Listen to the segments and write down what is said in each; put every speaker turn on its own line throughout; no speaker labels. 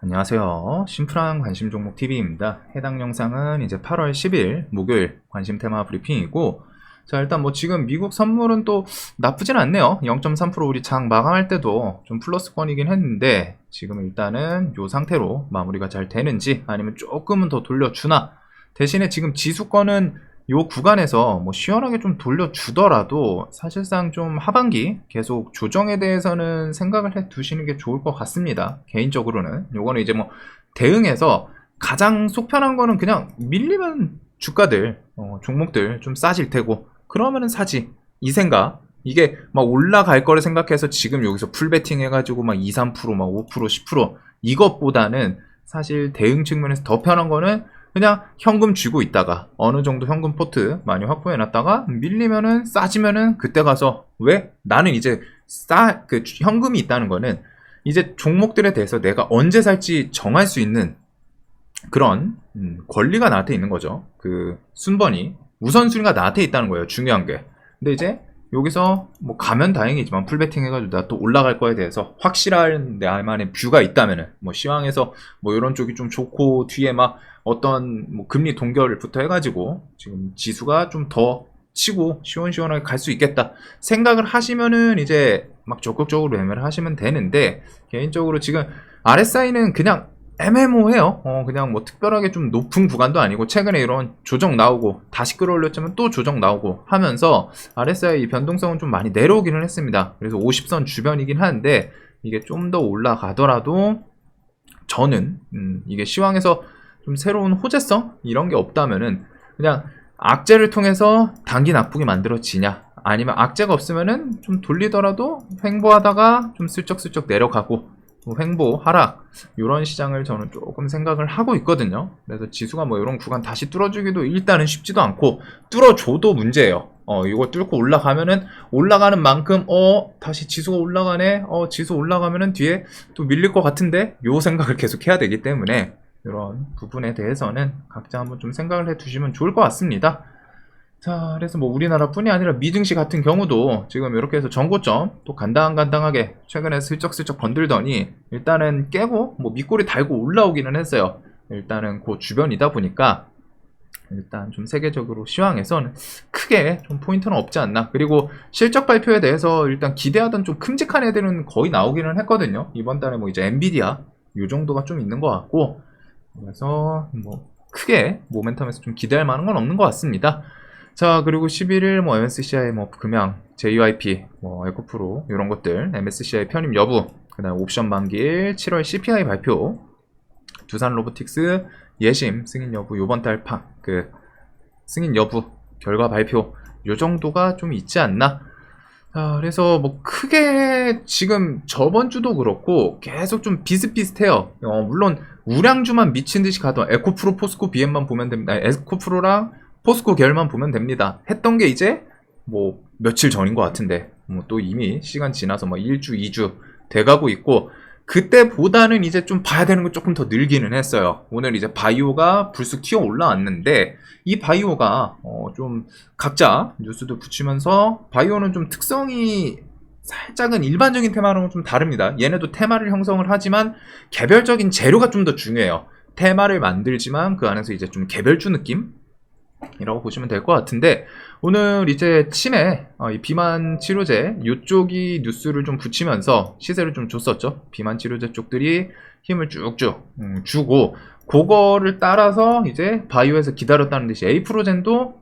안녕하세요. 심플한 관심 종목 TV입니다. 해당 영상은 이제 8월 10일 목요일 관심 테마 브리핑이고, 자, 일단 뭐 지금 미국 선물은 또 나쁘진 않네요. 0.3% 우리 장 마감할 때도 좀 플러스권이긴 했는데, 지금 일단은 요 상태로 마무리가 잘 되는지 아니면 조금은 더 돌려주나, 대신에 지금 지수권은 요 구간에서 뭐 시원하게 좀 돌려주더라도 사실상 좀 하반기 계속 조정에 대해서는 생각을 해 두시는 게 좋을 것 같습니다. 개인적으로는 요거는 이제 뭐 대응해서 가장 속편한 거는 그냥 밀리면 주가들 종목들 좀 싸질 테고 그러면은 사지, 이 생각. 이게 막 올라갈 거를 생각해서 지금 여기서 풀베팅 해가지고 막 2, 3%, 막 5%, 10% 이것보다는 사실 대응 측면에서 더 편한 거는 그냥 현금 쥐고 있다가 어느 정도 현금 포트 많이 확보해 놨다가 밀리면은 싸지면은 그때 가서, 왜? 나는 이제 현금이 있다는 거는 이제 종목들에 대해서 내가 언제 살지 정할 수 있는 그런 권리가 나한테 있는 거죠. 그 순번이 우선순위가 나한테 있다는 거예요. 중요한 게. 근데 이제 여기서 뭐 가면 다행이지만 풀베팅 해가지고 내가 또 올라갈 거에 대해서 확실한 나만의 뷰가 있다면은 뭐 시황에서 뭐 이런 쪽이 좀 좋고 뒤에 막 어떤 뭐 금리 동결부터 해가지고 지금 지수가 좀 더 치고 시원시원하게 갈 수 있겠다 생각을 하시면은 이제 막 적극적으로 매매를 하시면 되는데, 개인적으로 지금 RSI는 그냥 애매모호해요. 그냥 뭐 특별하게 좀 높은 구간도 아니고 최근에 이런 조정 나오고 다시 끌어올렸지만 또 조정 나오고 하면서 RSI 변동성은 좀 많이 내려오기는 했습니다. 그래서 50선 주변이긴 한데 이게 좀 더 올라가더라도 저는 이게 시황에서 좀 새로운 호재성 이런 게 없다면은 그냥 악재를 통해서 단기 나쁘게 만들어지냐, 아니면 악재가 없으면은 좀 돌리더라도 횡보하다가 좀 슬쩍슬쩍 내려가고 횡보 하락 이런 시장을 저는 조금 생각을 하고 있거든요. 그래서 지수가 뭐 이런 구간 다시 뚫어주기도 일단은 쉽지도 않고, 뚫어줘도 문제예요. 이거 뚫고 올라가면은 올라가는 만큼 다시 지수가 올라가네, 지수 올라가면은 뒤에 또 밀릴 것 같은데, 요 생각을 계속 해야 되기 때문에 이런 부분에 대해서는 각자 한번 좀 생각을 해 두시면 좋을 것 같습니다. 자, 그래서 뭐 우리나라뿐이 아니라 미증시 같은 경우도 지금 이렇게 해서 전고점 또 간당간당하게 최근에 슬쩍슬쩍 건들더니 일단은 깨고 뭐 밑꼬리 달고 올라오기는 했어요. 일단은 그 주변이다 보니까 일단 좀 세계적으로 시황에서는 크게 좀 포인트는 없지 않나. 그리고 실적 발표에 대해서 일단 기대하던 좀 큼직한 애들은 거의 나오기는 했거든요. 이번 달에 뭐 이제 엔비디아 요 정도가 좀 있는 것 같고, 그래서 뭐 크게 모멘텀에서 좀 기대할 만한 건 없는 것 같습니다. 자, 그리고 11일 뭐 MSCI 뭐 금양, JYP, 뭐 에코프로 이런 것들, MSCI 편입 여부, 그다음 옵션 만기일, 7월 CPI 발표, 두산 로보틱스 예심 승인 여부, 요번 달 승인 여부 결과 발표, 요 정도가 좀 있지 않나. 그래서 뭐 크게 지금 저번 주도 그렇고 계속 좀 비슷비슷해요. 물론 우량주만 미친 듯이 가던 에코프로, 포스코, BM만 보면 됩니다. 에코프로랑 포스코 계열만 보면 됩니다. 했던 게 이제 뭐 며칠 전인 것 같은데 뭐 또 이미 시간 지나서 뭐 1주, 2주 돼가고 있고, 그때보다는 이제 좀 봐야 되는 거 조금 더 늘기는 했어요. 오늘 이제 바이오가 불쑥 튀어 올라왔는데, 이 바이오가 좀 각자 뉴스도 붙이면서 바이오는 좀 특성이 살짝은 일반적인 테마랑은 좀 다릅니다. 얘네도 테마를 형성을 하지만 개별적인 재료가 좀 더 중요해요. 테마를 만들지만 그 안에서 이제 좀 개별주 느낌? 이라고 보시면 될 것 같은데, 오늘 이제 치매, 이 비만 치료제 이쪽이 뉴스를 좀 붙이면서 시세를 좀 줬었죠. 비만 치료제 쪽들이 힘을 쭉쭉 주고, 그거를 따라서 이제 바이오에서 기다렸다는 듯이 에이프로젠도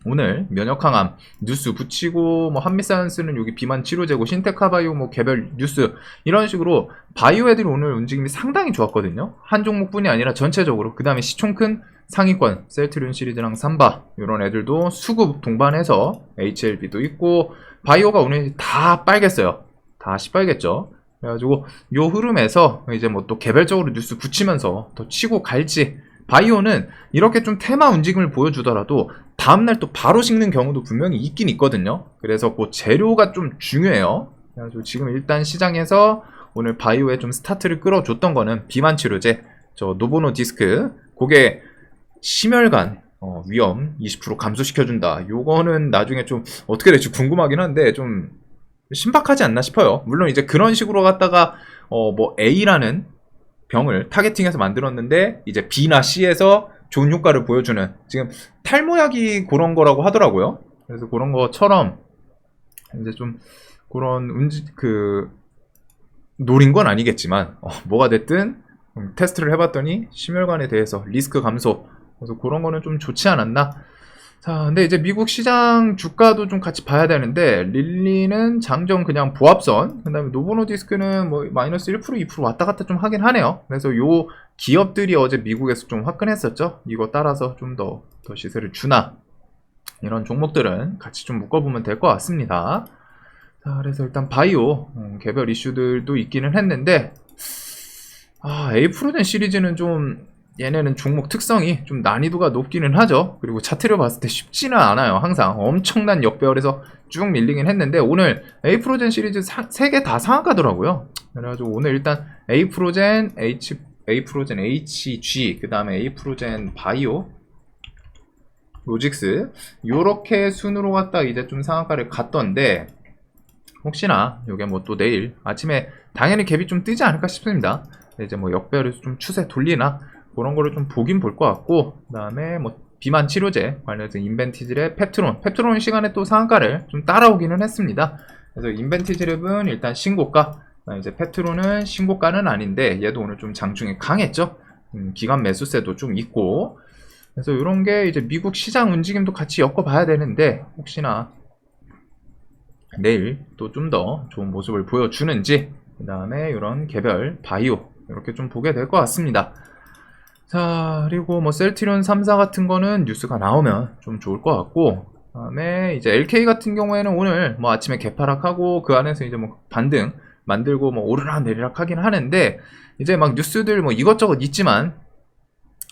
오늘 면역항암 뉴스 붙이고, 뭐 한미사이언스는 여기 비만 치료제고, 신테카바이오 뭐 개별 뉴스, 이런 식으로 바이오 애들이 오늘 움직임이 상당히 좋았거든요. 한 종목뿐이 아니라 전체적으로. 그 다음에 시총 큰 상위권 셀트리온 시리즈랑 삼바 이런 애들도 수급 동반해서 HLB도 있고, 바이오가 오늘 다 빨겠어요. 다 시빨겠죠. 그래가지고 요 흐름에서 이제 뭐 또 개별적으로 뉴스 붙이면서 더 치고 갈지, 바이오는 이렇게 좀 테마 움직임을 보여주더라도 다음날 또 바로 식는 경우도 분명히 있긴 있거든요. 그래서 그 재료가 좀 중요해요. 그래가지고 지금 일단 시장에서 오늘 바이오에 좀 스타트를 끌어줬던 거는 비만 치료제, 저 노보노 디스크, 그게 심혈관 위험 20% 감소시켜준다. 요거는 나중에 좀 어떻게 될지 궁금하긴 한데 좀 신박하지 않나 싶어요. 물론 이제 그런 식으로 갖다가 뭐 A라는 병을 타겟팅해서 만들었는데 이제 B나 C에서 좋은 효과를 보여주는 지금 탈모약이 그런 거라고 하더라고요. 그래서 그런 것처럼 이제 좀 그런 노린 건 아니겠지만 뭐가 됐든 테스트를 해봤더니 심혈관에 대해서 리스크 감소, 그래서 그런 거는 좀 좋지 않았나. 자, 근데 이제 미국 시장 주가도 좀 같이 봐야 되는데, 릴리는 장정 그냥 보합선, 그 다음에 노보노디스크는 뭐 마이너스 1%, 2% 왔다 갔다 좀 하긴 하네요. 그래서 요 기업들이 어제 미국에서 좀 화끈했었죠. 이거 따라서 좀 더 시세를 주나, 이런 종목들은 같이 좀 묶어보면 될 것 같습니다. 자, 그래서 일단 바이오 개별 이슈들도 있기는 했는데, 에이프로젠 시리즈는 좀 얘네는 종목 특성이 좀 난이도가 높기는 하죠. 그리고 차트를 봤을 때 쉽지는 않아요. 항상 엄청난 역배열에서 쭉 밀리긴 했는데, 오늘 에이프로젠 시리즈 3개 다 상한가더라고요. 그래가지고 오늘 일단 에이프로젠 HG, 그 다음에 에이프로젠 바이오, 로직스, 요렇게 순으로 갔다 이제 좀 상한가를 갔던데, 혹시나 요게 뭐 또 내일 아침에 당연히 갭이 좀 뜨지 않을까 싶습니다. 이제 뭐 역배열에서 좀 추세 돌리나 그런 거를 좀 보긴 볼 것 같고, 그 다음에 뭐 비만 치료제 관련해서 인벤티지랩, 펩트론 시간에 또 상한가를 좀 따라오기는 했습니다. 그래서 인벤티지랩은 일단 신고가, 이제 펩트론은 신고가는 아닌데 얘도 오늘 좀 장중에 강했죠. 기관 매수세도 좀 있고, 그래서 이런 게 이제 미국 시장 움직임도 같이 엮어봐야 되는데, 혹시나 내일 또 좀 더 좋은 모습을 보여주는지, 그 다음에 이런 개별 바이오 이렇게 좀 보게 될 것 같습니다. 자, 그리고 뭐 셀트리온 3사 같은 거는 뉴스가 나오면 좀 좋을 것 같고, 그 다음에 이제 LK 같은 경우에는 오늘 뭐 아침에 개파락하고 그 안에서 이제 뭐 반등 만들고 뭐 오르락 내리락 하긴 하는데, 이제 막 뉴스들 뭐 이것저것 있지만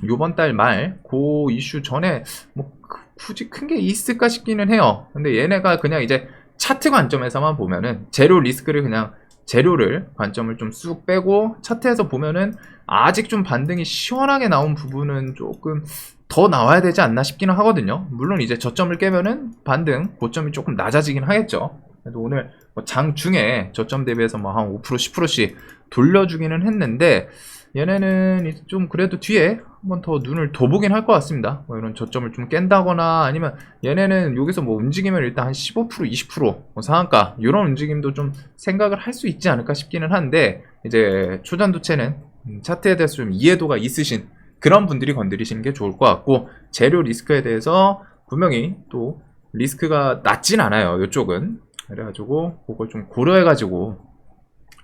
요번 달 말 고 이슈 전에 뭐 굳이 큰 게 있을까 싶기는 해요. 근데 얘네가 그냥 이제 차트 관점에서만 보면은 재료를 관점을 좀 쑥 빼고 차트에서 보면은 아직 좀 반등이 시원하게 나온 부분은 조금 더 나와야 되지 않나 싶기는 하거든요. 물론 이제 저점을 깨면은 반등 고점이 조금 낮아지긴 하겠죠. 그래도 오늘 뭐 장 중에 저점 대비해서 뭐 한 5% 10%씩 돌려주기는 했는데, 얘네는 좀 그래도 뒤에 한번 더 눈을 더 보긴 할 것 같습니다. 뭐 이런 저점을 좀 깬다거나, 아니면 얘네는 여기서 뭐 움직이면 일단 한 15% 20% 뭐 상한가 이런 움직임도 좀 생각을 할 수 있지 않을까 싶기는 한데, 이제 초전도체는 차트에 대해서 좀 이해도가 있으신 그런 분들이 건드리시는 게 좋을 것 같고, 재료 리스크에 대해서 분명히 또 리스크가 낮진 않아요, 이쪽은. 그래가지고 그걸 좀 고려해가지고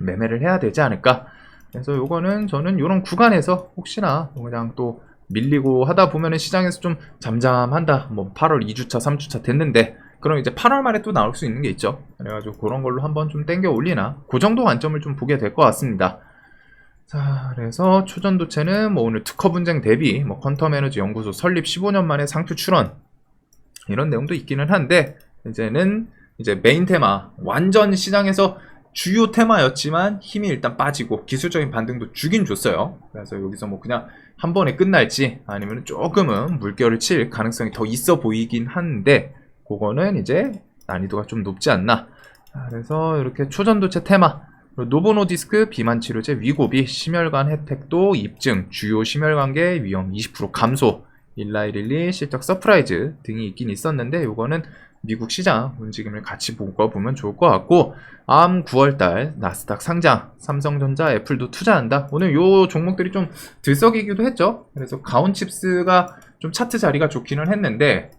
매매를 해야 되지 않을까. 그래서 요거는 저는 이런 구간에서 혹시나 그냥 또 밀리고 하다 보면은 시장에서 좀 잠잠한다, 뭐 8월 2주차 3주차 됐는데, 그럼 이제 8월 말에 또 나올 수 있는 게 있죠. 그래가지고 그런 걸로 한번 좀 땡겨 올리나, 그 정도 관점을 좀 보게 될 것 같습니다. 자, 그래서 초전도체는 뭐 오늘 특허 분쟁 대비 뭐 퀀텀 에너지 연구소 설립 15년 만에 상표 출원 이런 내용도 있기는 한데, 이제는 이제 메인 테마, 완전 시장에서 주요 테마였지만 힘이 일단 빠지고 기술적인 반등도 주긴 줬어요. 그래서 여기서 뭐 그냥 한 번에 끝날지 아니면 조금은 물결을 칠 가능성이 더 있어 보이긴 한데, 그거는 이제 난이도가 좀 높지 않나. 그래서 이렇게 초전도체 테마, 노보노디스크 비만 치료제 위고비, 심혈관 혜택도 입증, 주요 심혈관계 위험 20% 감소, 일라이릴리 실적 서프라이즈 등이 있긴 있었는데, 요거는 미국 시장 움직임을 같이 보고 보면 좋을 것 같고, 다음 9월달 나스닥 상장, 삼성전자, 애플도 투자한다. 오늘 요 종목들이 좀 들썩이기도 했죠. 그래서 가온칩스가 좀 차트 자리가 좋기는 했는데,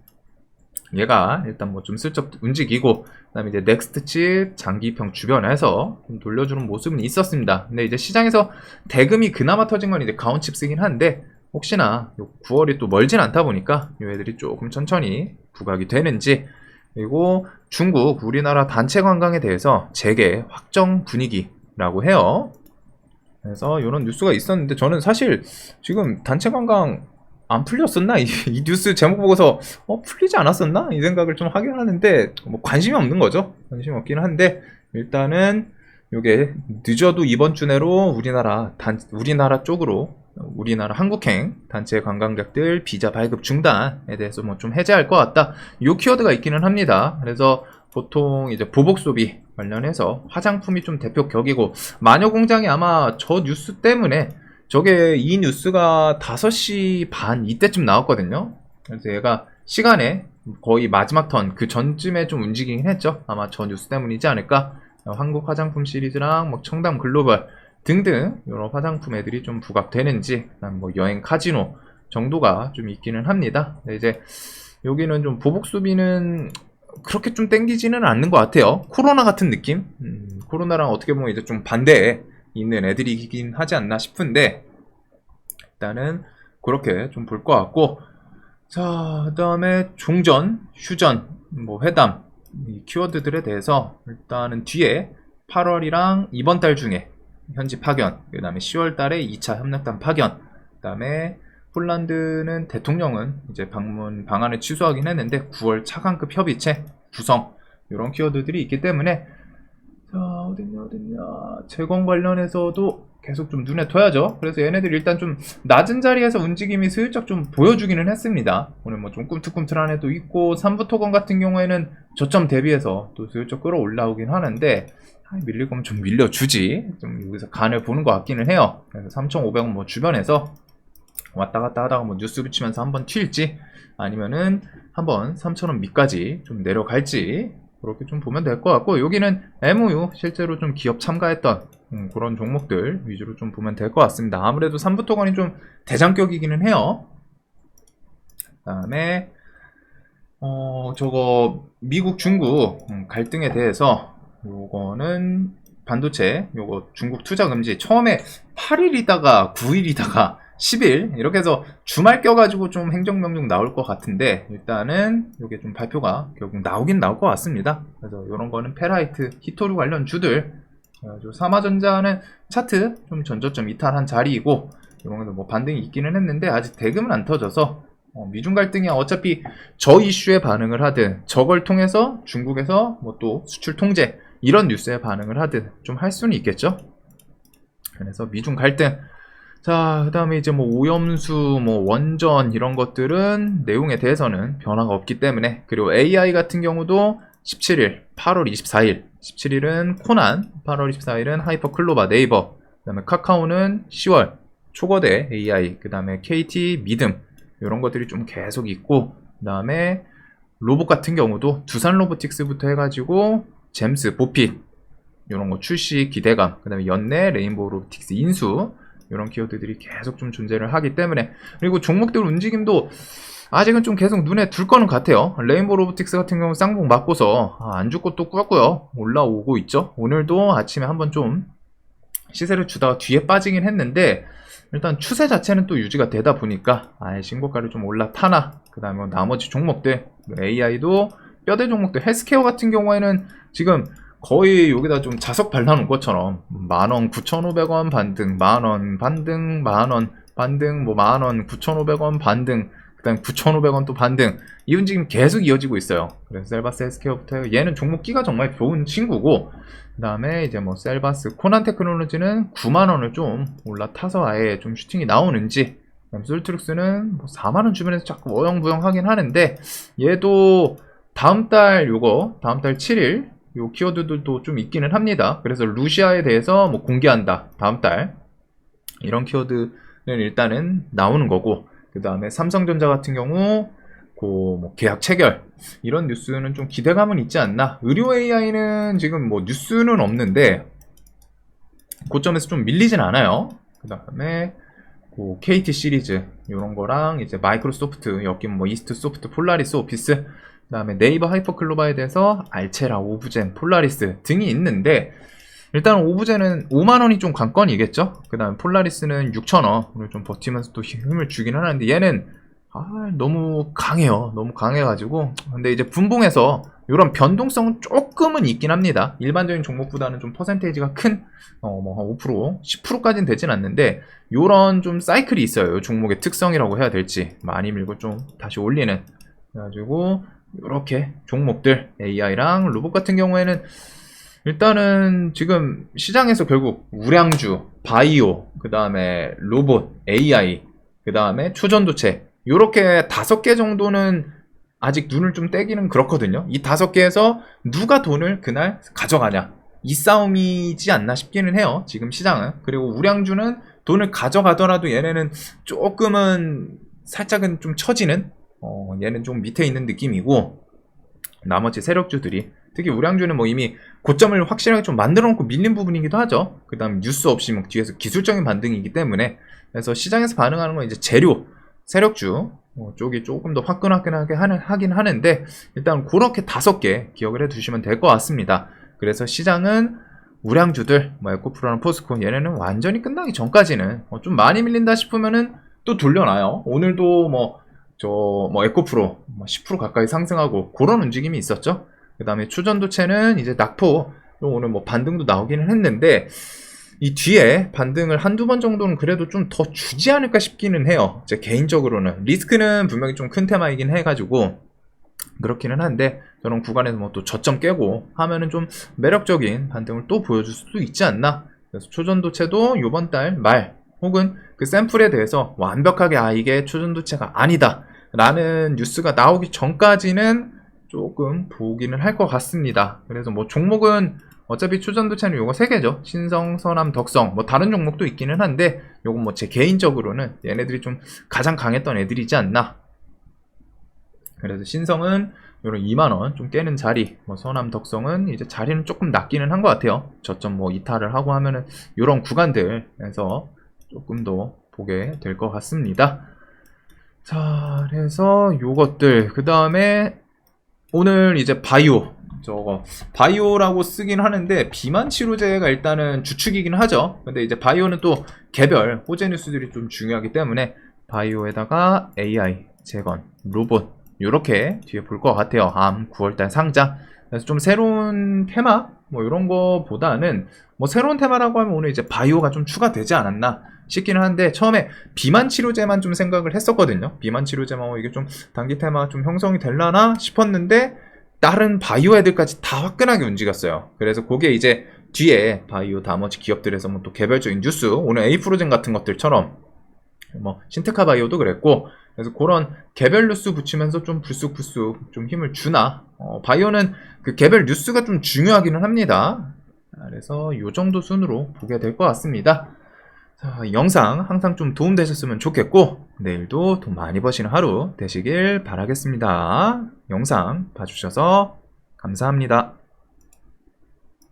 얘가 일단 뭐 좀 슬쩍 움직이고, 그 다음에 이제 넥스트칩 장기평 주변에서 좀 돌려주는 모습은 있었습니다. 근데 이제 시장에서 대금이 그나마 터진 건 이제 가온칩스긴 한데, 혹시나 9월이 또 멀진 않다 보니까 요 애들이 조금 천천히 부각이 되는지, 그리고 중국 우리나라 단체 관광에 대해서 재개 확정 분위기라고 해요. 그래서 이런 뉴스가 있었는데, 저는 사실 지금 단체 관광 안 풀렸었나? 이 뉴스 제목 보고서 풀리지 않았었나? 이 생각을 좀 하긴 하는데, 뭐 관심이 없는 거죠. 관심이 없긴 한데, 일단은 요게 늦어도 이번 주 내로 우리나라 쪽으로, 우리나라 한국행 단체 관광객들 비자 발급 중단에 대해서 뭐 좀 해제할 것 같다, 요 키워드가 있기는 합니다. 그래서 보통 이제 보복 소비 관련해서 화장품이 좀 대표 격이고, 마녀 공장이 아마 저 뉴스 때문에 저게 이 뉴스가 5시 반 이때쯤 나왔거든요. 그래서 얘가 시간에 거의 마지막 턴 그 전쯤에 좀 움직이긴 했죠. 아마 저 뉴스 때문이지 않을까. 한국 화장품 시리즈랑 뭐 청담 글로벌 등등 여러 화장품 애들이 좀 부각되는지, 그다음 뭐 여행 카지노 정도가 좀 있기는 합니다. 이제 여기는 좀 보복 수비는 그렇게 좀 땡기지는 않는 것 같아요. 코로나 같은 느낌? 코로나랑 어떻게 보면 이제 좀 반대에 있는 애들이긴 하지 않나 싶은데, 일단은 그렇게 좀 볼 것 같고, 자, 그 다음에 종전, 휴전, 뭐 회담, 이 키워드들에 대해서 일단은 뒤에 8월이랑 이번 달 중에 현지 파견, 그 다음에 10월 달에 2차 협력단 파견, 그 다음에 폴란드는 대통령은 이제 방문 방안을 취소하긴 했는데 9월 차관급 협의체 구성, 이런 키워드들이 있기 때문에, 자, 어딨냐 재건 관련해서도 계속 좀 눈에 둬야죠. 그래서 얘네들 일단 좀 낮은 자리에서 움직임이 슬쩍 좀 보여주기는 했습니다. 오늘 뭐 좀 꿈틀꿈틀한 애도 있고, 3부 토건 같은 경우에는 저점 대비해서 또 슬쩍 끌어올라오긴 하는데, 밀릴 거면 좀 밀려주지. 좀 여기서 간을 보는 것 같기는 해요. 그래서 3,500원 뭐 주변에서 왔다 갔다 하다가 뭐 뉴스 붙이면서 한번 튈지, 아니면은 한번 3,000원 밑까지 좀 내려갈지, 그렇게 좀 보면 될 것 같고, 여기는 MOU 실제로 좀 기업 참가했던 그런 종목들 위주로 좀 보면 될 것 같습니다. 아무래도 3부 토건이 좀 대장격이기는 해요. 그 다음에 저거 미국 중국 갈등에 대해서, 요거는 반도체 요거 중국 투자 금지 처음에 8일이다가 9일이다가 10일 이렇게 해서 주말 껴가지고 좀 행정명령 나올 것 같은데, 일단은 이게 좀 발표가 결국 나오긴 나올 것 같습니다. 그래서 이런 거는 페라이트, 히토류 관련 주들, 삼화전자는 차트 좀 전저점 이탈한 자리이고, 이런 것도 뭐 반등이 있기는 했는데 아직 대금은 안 터져서, 미중 갈등이 어차피 저 이슈에 반응을 하든, 저걸 통해서 중국에서 뭐 또 수출 통제 이런 뉴스에 반응을 하든 좀 할 수는 있겠죠. 그래서 미중 갈등. 자, 그 다음에 이제 뭐 오염수, 뭐 원전 이런 것들은 내용에 대해서는 변화가 없기 때문에, 그리고 AI 같은 경우도 17일, 8월 24일, 17일은 코난, 8월 24일은 하이퍼클로바 네이버, 그 다음에 카카오는 10월 초거대 AI, 그 다음에 KT 믿음, 이런 것들이 좀 계속 있고, 그 다음에 로봇 같은 경우도 두산 로보틱스부터 해가지고 잼스, 보핏 이런 거 출시 기대감, 그 다음에 연내, 레인보우 로보틱스 인수, 이런 키워드들이 계속 좀 존재를 하기 때문에, 그리고 종목들 움직임도 아직은 좀 계속 눈에 둘 거는 같아요. 레인보우 로보틱스 같은 경우 쌍봉 맞고서 안 죽고 또 꾸었고요, 올라오고 있죠. 오늘도 아침에 한번 좀 시세를 주다가 뒤에 빠지긴 했는데, 일단 추세 자체는 또 유지가 되다 보니까 신고가를 좀 올라타나, 그 다음에 나머지 종목들 AI도 뼈대 종목들, 헬스케어 같은 경우에는 지금 거의 여기다 좀 자석 발라놓은 것처럼 10,000원 9,500원 반등, 만원 반등, 만원 반등, 뭐 만원 9,500원 반등, 그 다음 9,500원 또 반등, 이 움직임 계속 이어지고 있어요. 그래서 셀바스 헬스케어부터 얘는 종목 끼가 정말 좋은 친구고, 그 다음에 이제 뭐 셀바스 코난 테크놀로지는 9만원을 좀 올라타서 아예 좀 슈팅이 나오는지, 솔트룩스는 뭐 4만원 주변에서 자꾸 어영부영 하긴 하는데, 얘도 다음 달 7일 요 키워드들도 좀 있기는 합니다. 그래서 루시아에 대해서 뭐 공개한다, 다음 달, 이런 키워드는 일단은 나오는 거고, 그 다음에 삼성전자 같은 경우 뭐 계약 체결, 이런 뉴스는 좀 기대감은 있지 않나. 의료 AI는 지금 뭐 뉴스는 없는데 고점에서 좀 밀리진 않아요. 그 다음에 KT 시리즈 이런 거랑 이제 마이크로소프트, 여기 뭐 이스트 소프트, 폴라리스 오피스, 그 다음에 네이버 하이퍼클로바에 대해서 알체라, 오브젠, 폴라리스 등이 있는데, 일단 오브젠은 5만원이 좀 관건이겠죠. 그 다음에 폴라리스는 6,000원, 오늘 좀 버티면서 또 힘을 주긴 하는데, 얘는 너무 강해요. 너무 강해가지고. 근데 이제 분봉에서 이런 변동성은 조금은 있긴 합니다. 일반적인 종목보다는 좀 퍼센테이지가 큰, 뭐 한 5%, 10%까지는 되진 않는데, 요런 좀 사이클이 있어요. 이 종목의 특성이라고 해야 될지. 많이 밀고 좀 다시 올리는. 그래가지고 이렇게 종목들, AI랑 로봇 같은 경우에는 일단은 지금 시장에서 결국 우량주, 바이오, 그 다음에 로봇, AI, 그 다음에 초전도체, 요렇게 5개 정도는 아직 눈을 좀 떼기는 그렇거든요. 이 5개에서 누가 돈을 그날 가져가냐, 이 싸움이지 않나 싶기는 해요, 지금 시장은. 그리고 우량주는 돈을 가져가더라도 얘네는 조금은 살짝은 좀 처지는 얘는 좀 밑에 있는 느낌이고, 나머지 세력주들이, 특히 우량주는 뭐 이미 고점을 확실하게 좀 만들어 놓고 밀린 부분이기도 하죠. 그 다음 뉴스 없이 뭐 뒤에서 기술적인 반등이기 때문에, 그래서 시장에서 반응하는 건 이제 재료, 세력주 쪽이 조금 더 화끈화끈하게 하긴 하는데, 일단 그렇게 5개 기억을 해 두시면 될 것 같습니다. 그래서 시장은 우량주들, 뭐 에코프로나 포스코, 얘네는 완전히 끝나기 전까지는 좀 많이 밀린다 싶으면은 또 돌려놔요. 오늘도 뭐 에코프로 10% 가까이 상승하고 그런 움직임이 있었죠. 그 다음에 추전도체는 이제 낙포 오늘 뭐 반등도 나오기는 했는데, 이 뒤에 반등을 한두 번 정도는 그래도 좀 더 주지 않을까 싶기는 해요. 제 개인적으로는 리스크는 분명히 좀 큰 테마이긴 해가지고 그렇기는 한데, 저런 구간에서 뭐 또 저점 깨고 하면은 좀 매력적인 반등을 또 보여줄 수도 있지 않나. 그래서 초전도체도 요번 달 말 혹은 그 샘플에 대해서 완벽하게 이게 초전도체가 아니다 라는 뉴스가 나오기 전까지는 조금 보기는 할 것 같습니다. 그래서 뭐 종목은 어차피 초전도체는 요거 3개죠. 신성, 서남, 덕성, 뭐 다른 종목도 있기는 한데, 요건 뭐 제 개인적으로는 얘네들이 좀 가장 강했던 애들이지 않나. 그래서 신성은 요런 2만원 좀 깨는 자리, 뭐 서남, 덕성은 이제 자리는 조금 낮기는 한 것 같아요. 저점 뭐 이탈을 하고 하면은 요런 구간들에서 조금 더 보게 될 것 같습니다. 자, 그래서 요것들, 그 다음에 오늘 이제 바이오, 저거 바이오라고 쓰긴 하는데 비만 치료제가 일단은 주축이긴 하죠. 근데 이제 바이오는 또 개별 호재 뉴스들이 좀 중요하기 때문에 바이오에다가 AI, 재건, 로봇 요렇게 뒤에 볼 것 같아요. 9월달 상장. 그래서 좀 새로운 테마 뭐 이런 거보다는, 뭐 새로운 테마라고 하면 오늘 이제 바이오가 좀 추가되지 않았나 싶기는 한데, 처음에 비만 치료제만 좀 생각을 했었거든요. 비만 치료제만 이게 좀 단기 테마 좀 형성이 될라나 싶었는데, 다른 바이오 애들까지 다 화끈하게 움직였어요. 그래서 그게 이제 뒤에 바이오 나머지 기업들에서 뭐 또 개별적인 뉴스, 오늘 에이프로젠 같은 것들처럼 뭐 신테카 바이오도 그랬고, 그래서 그런 개별 뉴스 붙이면서 좀 불쑥불쑥 좀 힘을 주나. 바이오는 그 개별 뉴스가 좀 중요하기는 합니다. 그래서 이 정도 순으로 보게 될 것 같습니다. 자, 이 영상 항상 좀 도움되셨으면 좋겠고, 내일도 돈 많이 버시는 하루 되시길 바라겠습니다. 영상 봐주셔서 감사합니다.